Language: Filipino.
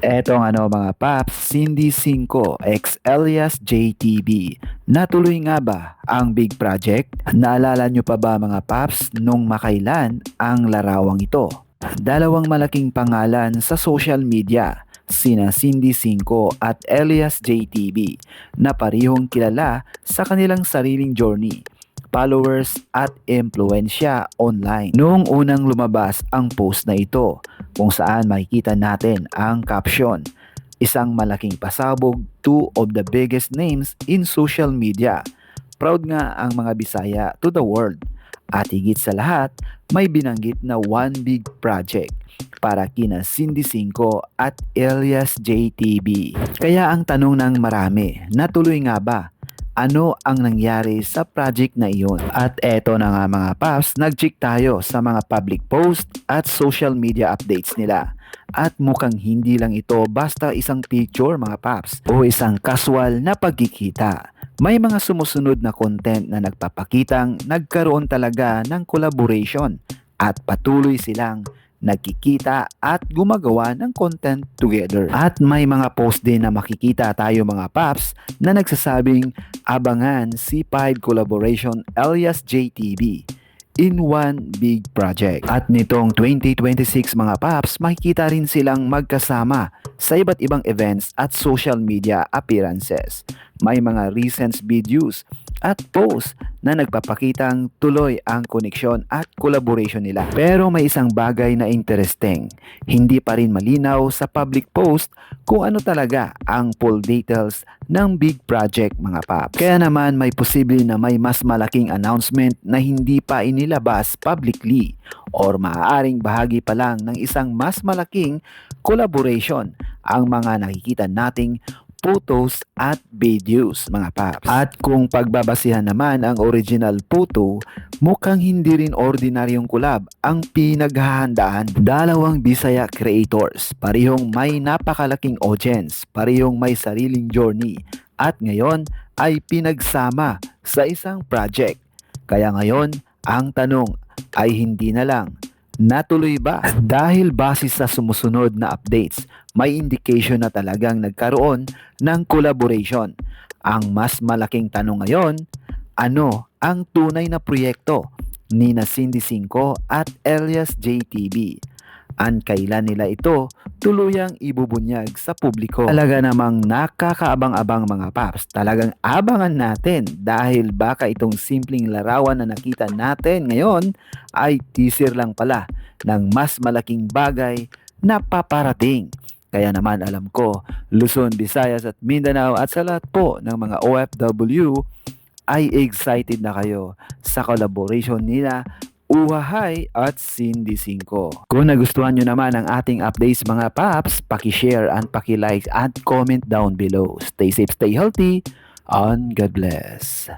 Etong mga paps, Cindy 5 ex alias JTB. Natuloy nga ba ang big project? Naalala nyo pa ba mga paps nung makailan ang larawang ito? Dalawang malaking pangalan sa social media, sina Cindy 5 at alias JTB, na parihong kilala sa kanilang sariling journey, followers at impluensya online. Noong unang lumabas ang post na ito, kung saan makikita natin ang caption, isang malaking pasabog, two of the biggest names in social media. Proud nga ang mga Bisaya to the world. At higit sa lahat, may binanggit na one big project para kina Cindy 5 at alias JTB. Kaya ang tanong ng marami, natuloy nga ba? Ano ang nangyari sa project na iyon? At eto na nga mga paps, nag-check tayo sa mga public post at social media updates nila. At mukhang hindi lang ito basta isang picture mga paps o isang casual na pagkikita. May mga sumusunod na content na nagpapakitang nagkaroon talaga ng collaboration at patuloy silang nagkikita at gumagawa ng content together. At may mga post din na makikita tayo mga paps na nagsasabing abangan C5 collaboration alias JTB in one big project. At nitong 2026 mga paps, makikita rin silang magkasama sa iba't ibang events at social media appearances. May mga recent videos at posts na nagpapakitang tuloy ang koneksyon at collaboration nila. Pero may isang bagay na interesting. Hindi pa rin malinaw sa public post kung ano talaga ang full details ng big project mga paps. Kaya naman may posible na may mas malaking announcement na hindi pa inilabas publicly or maaaring bahagi pa lang ng isang mas malaking collaboration ang mga nakikita nating photos at videos mga paps. At kung pagbabasihan naman ang original photo, mukhang hindi rin ordinaryong collab ang pinaghahandaan. Dalawang Bisaya creators, parehong may napakalaking audience, parehong may sariling journey, at ngayon ay pinagsama sa isang project. Kaya ngayon, ang tanong ay hindi na lang, natuloy ba? Dahil base sa sumusunod na updates, may indication na talagang nagkaroon ng collaboration. Ang mas malaking tanong ngayon, ano ang tunay na proyekto ni Cindy 5 at alias JTB? Kailan nila ito tuluyang ibubunyag sa publiko? Talaga namang nakakaabang-abang mga paps. Talagang abangan natin dahil baka itong simpleng larawan na nakita natin ngayon ay teaser lang pala ng mas malaking bagay na paparating. Kaya naman alam ko, Luzon, Visayas at Mindanao at sa lahat po ng mga OFW ay excited na kayo sa collaboration nila Uhahay at Cindy 5. Kung nagustuhan nyo naman ang ating updates mga paps, paki-share and paki-like at comment down below. Stay safe, stay healthy, and God bless.